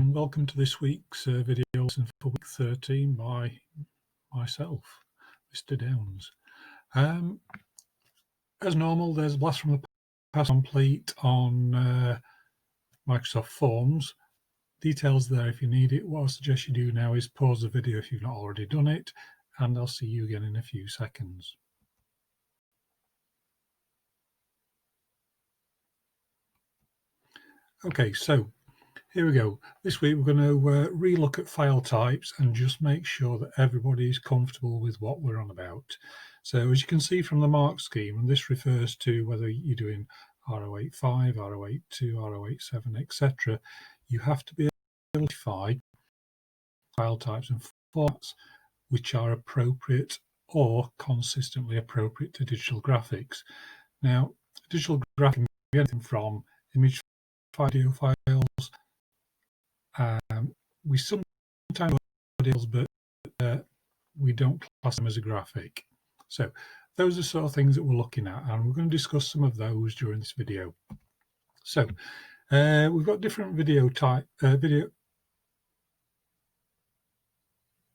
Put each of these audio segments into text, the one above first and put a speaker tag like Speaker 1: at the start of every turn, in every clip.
Speaker 1: and welcome to this week's video lesson for week 13 by myself, Mr. Downs. As normal, there's a blast from the past complete on Microsoft Forms. Details there if you need it. What I suggest you do now is pause the video if you've not already done it, and I'll see you again in a few seconds. Okay, so here we go. This week we're going to re-look at file types and just make sure that everybody is comfortable with what we're on about. So as you can see from the mark scheme, and this refers to whether you're doing R085, R082, R087, etc., you have to be able to identify file types and formats which are appropriate or consistently appropriate to digital graphics. Now, digital graphics can be anything from image, video files. We sometimes deals, but we don't class them as a graphic. So those are sort of things that we're looking at, and we're going to discuss some of those during this video. So we've got different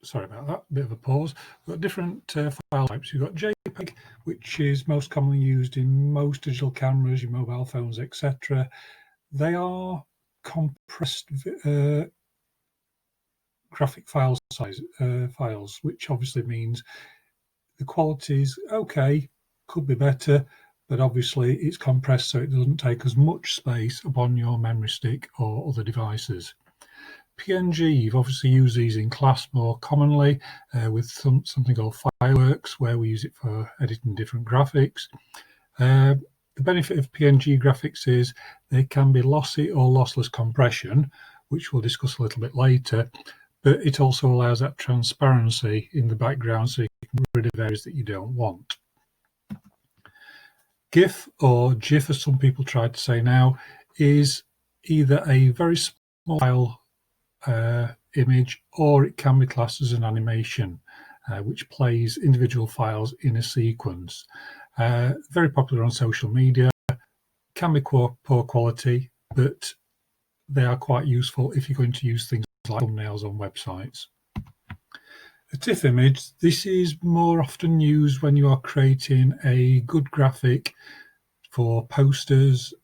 Speaker 1: sorry about that, bit of a pause. We've got different file types. You've got JPEG, which is most commonly used in most digital cameras, your mobile phones, etc. They are compressed graphic file size files, which obviously means the quality is okay, could be better, but obviously it's compressed so it doesn't take as much space upon your memory stick or other devices. PNG, you've obviously used these in class more commonly with something called Fireworks, where we use it for editing different graphics. The benefit of PNG graphics is they can be lossy or lossless compression, which we'll discuss a little bit later, but it also allows that transparency in the background so you can get rid of areas that you don't want. GIF, or GIF as some people try to say now, is either a very small file image, or it can be classed as an animation, which plays individual files in a sequence. Very popular on social media, can be poor quality, but they are quite useful if you're going to use things like thumbnails on websites. A TIFF image, this is more often used when you are creating a good graphic for posters,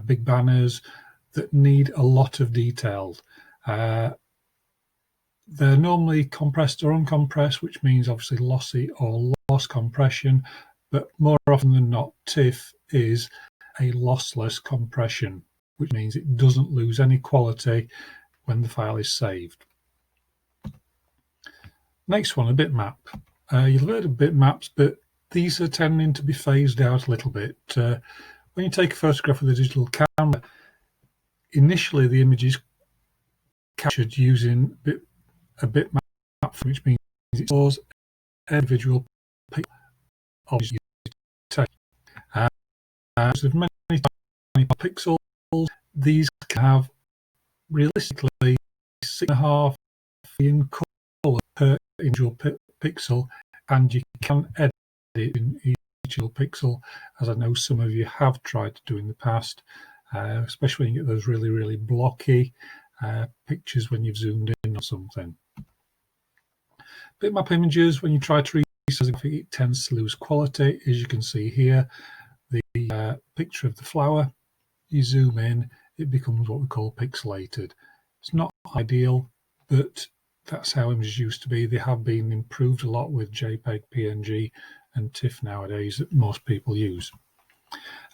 Speaker 1: big banners that need a lot of detail. They're normally compressed or uncompressed, which means obviously lossy or loss compression, but more often than not, TIFF is a lossless compression, which means it doesn't lose any quality when the file is saved. Next one, a bitmap. You've heard of bitmaps, but these are tending to be phased out a little bit. When you take a photograph with a digital camera, initially the image is captured using a bitmap, which means it stores individual pixels of you take. There's many tiny pixels. These can have realistically 6.5 in color per individual pixel, and you can edit in each individual pixel, as I know some of you have tried to do in the past, especially when you get those really blocky pictures when you've zoomed in on something. Bitmap images, when you try to resize it, it tends to lose quality. As you can see here, the picture of the flower, you zoom in, it becomes what we call pixelated. It's not ideal, but that's how images used to be. They have been improved a lot with JPEG, PNG and TIFF nowadays that most people use.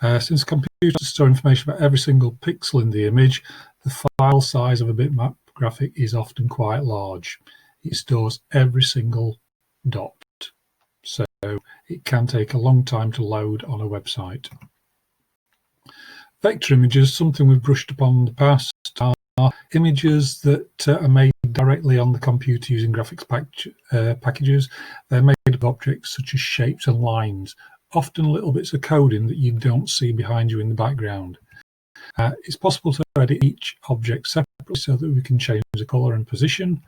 Speaker 1: Since computers store information about every single pixel in the image, the file size of a bitmap graphic is often quite large. It stores every single dot, so it can take a long time to load on a website. Vector images, something we've brushed upon in the past, are images that are made directly on the computer using graphics packages. They're made of objects such as shapes and lines, often little bits of coding that you don't see behind you in the background. It's possible to edit each object separately so that we can change the color and position.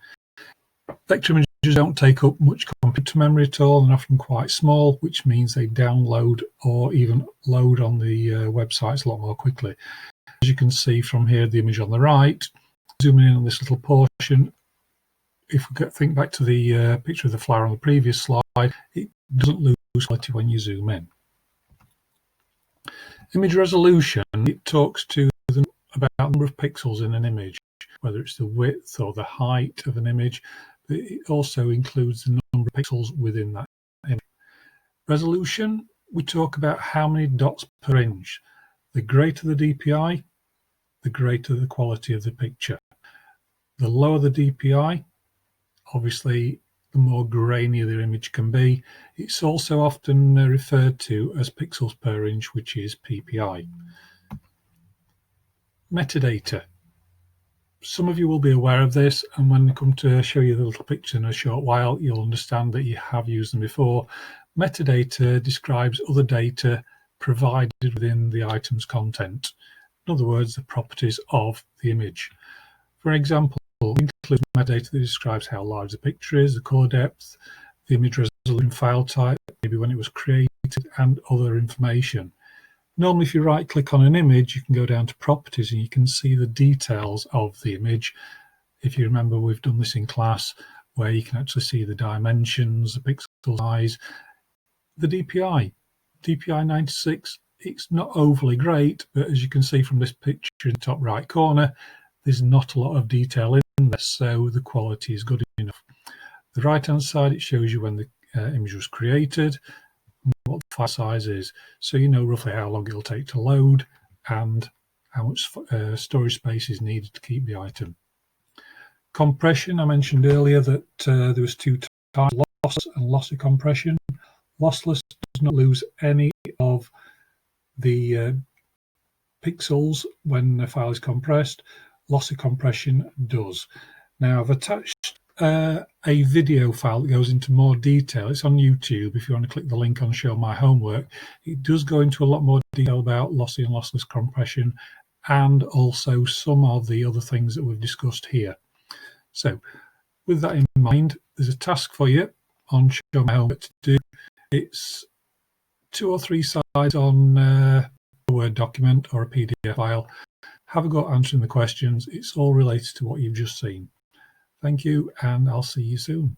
Speaker 1: Vector images don't take up much computer memory at all and often quite small, which means they download or even load on the websites a lot more quickly. As you can see from here, the image on the right, zooming in on this little portion, if we think back to the picture of the flower on the previous slide, it doesn't lose quality when you zoom in. Image resolution, it talks to them about the number of pixels in an image, whether it's the width or the height of an image, but it also includes the number of pixels within that image. Resolution, we talk about how many dots per inch. The greater the DPI, the greater the quality of the picture. The lower the DPI, obviously the more grainy the image can be. It's also often referred to as pixels per inch, which is PPI. Metadata. Some of you will be aware of this, and when I come to show you the little picture in a short while, you'll understand that you have used them before. Metadata describes other data provided within the item's content. In other words, the properties of the image. For example, it includes metadata that describes how large the picture is, the color depth, the image resolution, file type, maybe when it was created, and other information. Normally, if you right-click on an image, you can go down to properties and you can see the details of the image. If you remember, we've done this in class where you can actually see the dimensions, the pixel size, the DPI. DPI 96, it's not overly great, but as you can see from this picture in the top right corner, there's not a lot of detail in there, so the quality is good enough. The right-hand side, it shows you when the image was created, what the file size is, so you know roughly how long it'll take to load and how much storage space is needed to keep the item. Compression, I mentioned earlier that there was two types, lossless and lossy compression. Lossless does not lose any of the pixels when the file is compressed. Lossy compression does. Now I've attached a video file that goes into more detail. It's on YouTube. If you want to click the link on Show My Homework, it does go into a lot more detail about lossy and lossless compression and also some of the other things that we've discussed here. So with that in mind, there's a task for you on Show My Homework to do. It's 2 or 3 slides on a Word document or a PDF file. Have a go at answering the questions. It's all related to what you've just seen. Thank you, and I'll see you soon.